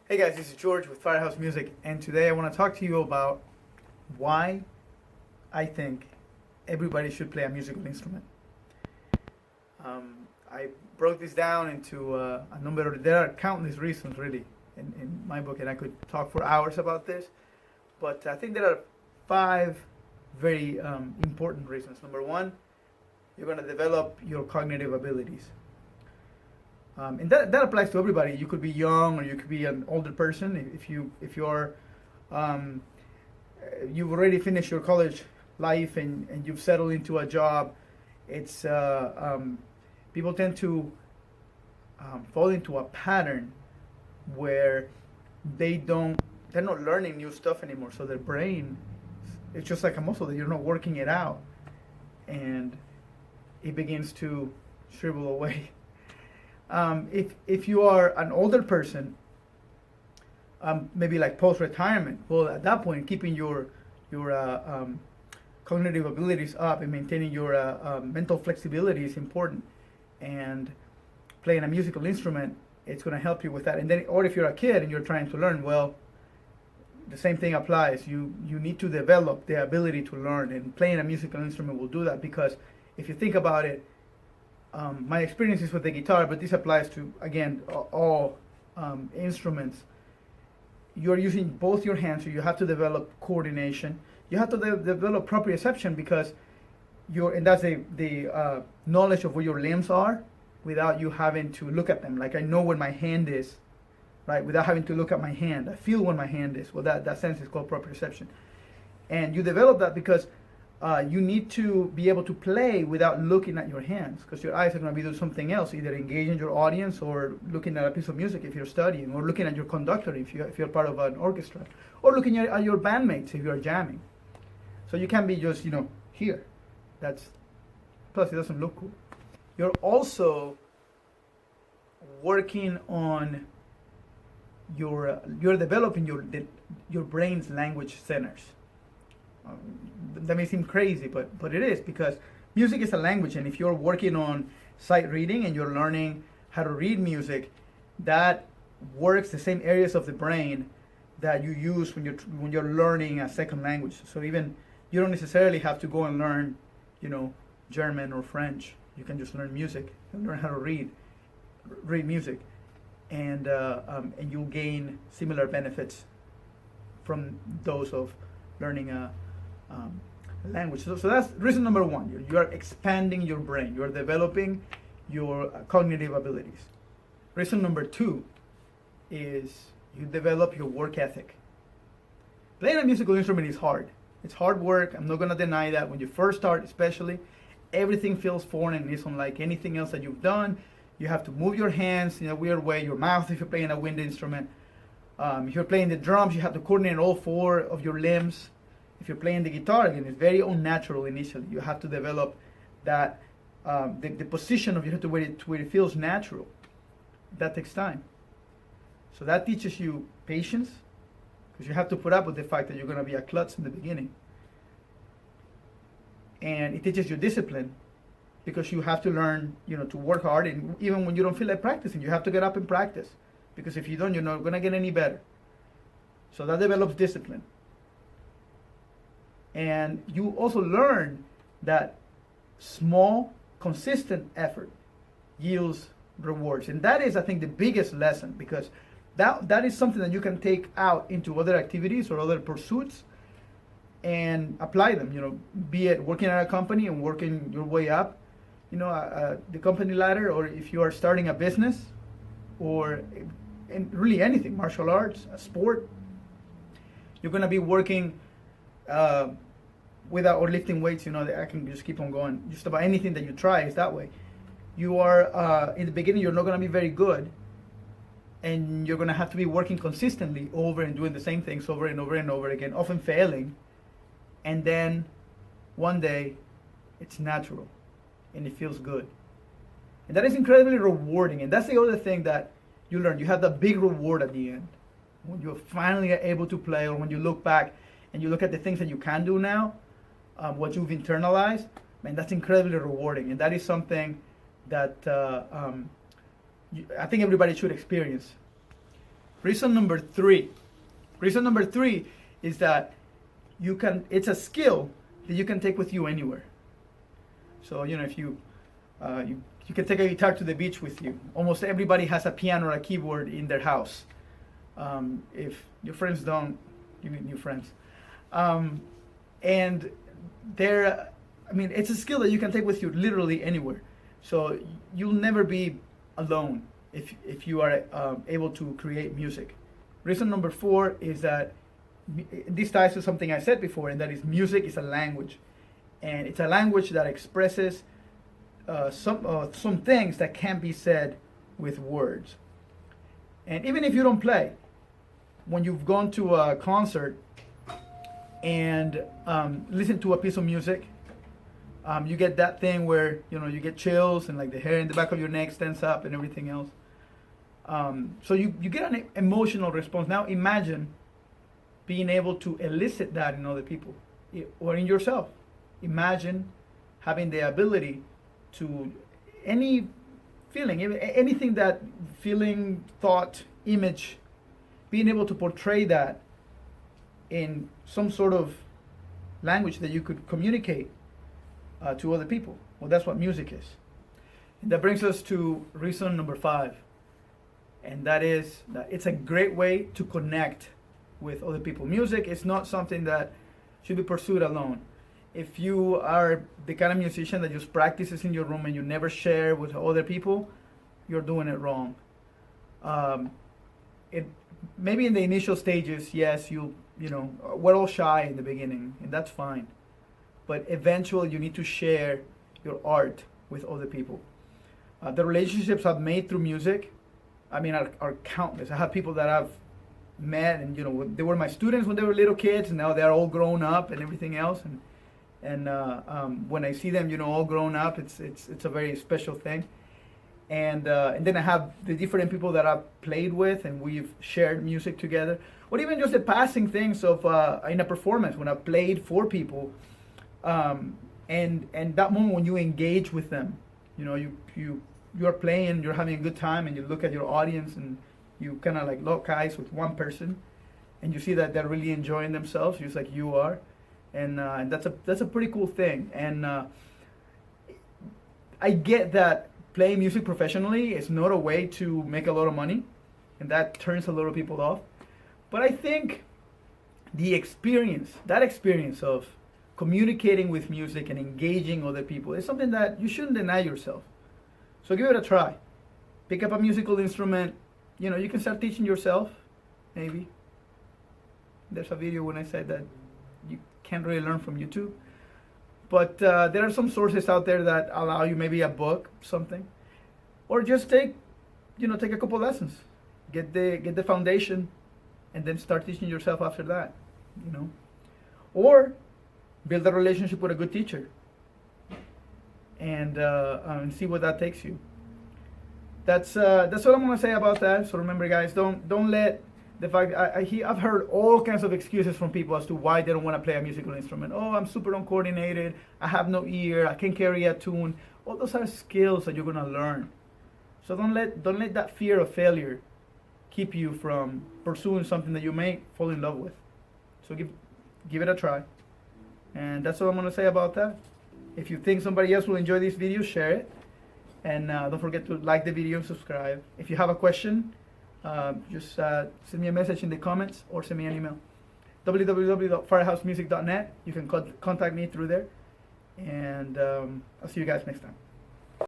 Hey guys, this is George with Firehouse Music, and today I want to talk to you about why I think everybody should play a musical instrument. I broke this down into a number of, there are countless reasons really in my book, and I could talk for hours about this, but I think there are five very important reasons. Number one, you're going to develop your cognitive abilities. And that applies to everybody. You could be young or you could be an older person. If you're you've already finished your college life and you've settled into a job, it's people tend to fall into a pattern where they're not learning new stuff anymore. So their brain, it's just like a muscle that you're not working it out, and it begins to shrivel away. If you are an older person, maybe like post-retirement, well, at that point, keeping your cognitive abilities up and maintaining your mental flexibility is important. And playing a musical instrument, it's going to help you with that. And then, or if you're a kid and you're trying to learn, well, the same thing applies. You need to develop the ability to learn, and playing a musical instrument will do that. Because if you think about it, my experience is with the guitar, but this applies to, again, all instruments. You're using both your hands, so you have to develop coordination. You have to develop proprioception, because and that's the knowledge of where your limbs are without you having to look at them. Like, I know where my hand is, right, without having to look at my hand. I feel where my hand is. Well, that sense is called proprioception. And you develop that because you need to be able to play without looking at your hands, because your eyes are going to be doing something else, either engaging your audience or looking at a piece of music if you're studying, or looking at your conductor if you're part of an orchestra, or looking at your bandmates if you're jamming. So you can't be just, here. Plus it doesn't look cool. You're also working on you're developing your brain's language centers. That may seem crazy, but it is, because music is a language, and if you're working on sight reading and you're learning how to read music, that works the same areas of the brain that you use when you're learning a second language. So even you don't necessarily have to go and learn, German or French. You can just learn music and learn how to read music, and you'll gain similar benefits from those of learning a language. So that's reason number one. You are expanding your brain. You are developing your cognitive abilities. Reason number two is you develop your work ethic. Playing a musical instrument is hard. It's hard work. I'm not going to deny that. When you first start, especially, everything feels foreign and it's unlike anything else that you've done. You have to move your hands in a weird way, your mouth if you're playing a wind instrument. If you're playing the drums, you have to coordinate all four of your limbs. If you're playing the guitar, again, it's very unnatural initially. You have to develop that, the position of your head to where it feels natural. That takes time. So that teaches you patience, because you have to put up with the fact that you're going to be a klutz in the beginning. And it teaches you discipline, because you have to learn, to work hard, and even when you don't feel like practicing, you have to get up and practice, because if you don't, you're not going to get any better. So that develops discipline. And you also learn that small, consistent effort yields rewards. And that is, I think, the biggest lesson, because that is something that you can take out into other activities or other pursuits and apply them, be it working at a company and working your way up, the company ladder, or if you are starting a business, or in really anything, martial arts, a sport, you're going to be working without, or lifting weights, I can just keep on going. Just about anything that you try is that way. You are, in the beginning, you're not going to be very good, and you're going to have to be working consistently over and doing the same things over and over and over again, often failing. And then one day it's natural and it feels good. And that is incredibly rewarding. And that's the other thing that you learn. You have the big reward at the end. When you're finally able to play, or when you look back and you look at the things that you can do now, what you've internalized, man, that's incredibly rewarding. And that is something that I think everybody should experience. Reason number three. Reason number three is that it's a skill that you can take with you anywhere. So, if you can take a guitar to the beach with you. Almost everybody has a piano or a keyboard in their house. If your friends don't, you need new friends. And it's a skill that you can take with you literally anywhere. So you'll never be alone if you are able to create music. Reason number 4 is that this ties to something I said before, and that is music is a language. And it's a language that expresses some things that can't be said with words. And even if you don't play, when you've gone to a concert and listen to a piece of music, you get that thing where you get chills and like the hair in the back of your neck stands up and everything else. So you get an emotional response. Now imagine being able to elicit that in other people or in yourself. Imagine having the ability to any feeling, anything that feeling, thought, image, being able to portray that in some sort of language that you could communicate to other people. Well, that's what music is. And that brings us to reason number 5. And that is that it's a great way to connect with other people. Music is not something that should be pursued alone. If you are the kind of musician that just practices in your room and you never share with other people, you're doing it wrong. Maybe in the initial stages, yes, we're all shy in the beginning, and that's fine. But eventually, you need to share your art with other people. The relationships I've made through music, are countless. I have people that I've met, and they were my students when they were little kids, and now they're all grown up and everything else. And when I see them, all grown up, it's a very special thing. And then I have the different people that I've played with, and we've shared music together, or even just the passing things of in a performance when I played for people, and that moment when you engage with them, you're playing, you're having a good time, and you look at your audience and you kind of like lock eyes with one person, and you see that they're really enjoying themselves, just like you are, and that's a pretty cool thing. And I get that playing music professionally is not a way to make a lot of money, and that turns a lot of people off. But I think that experience of communicating with music and engaging other people is something that you shouldn't deny yourself. So give it a try. Pick up a musical instrument. You can start teaching yourself, maybe. There's a video when I said that you can't really learn from YouTube. But there are some sources out there that allow you, maybe a book, something, or just take a couple lessons, get the foundation, and then start teaching yourself after that, or build a relationship with a good teacher, and see where that takes you. That's what I'm gonna say about that. So remember, guys, don't let the fact I've heard all kinds of excuses from people as to why they don't want to play a musical instrument. Oh, I'm super uncoordinated. I have no ear. I can't carry a tune. All those are skills that you're gonna learn. So don't let that fear of failure keep you from pursuing something that you may fall in love with. So give it a try. And that's what I'm gonna say about that. If you think somebody else will enjoy this video, share it. And don't forget to like the video and subscribe. If you have a question, just send me a message in the comments or send me an email. www.firehousemusic.net. You can contact me through there. And I'll see you guys next time.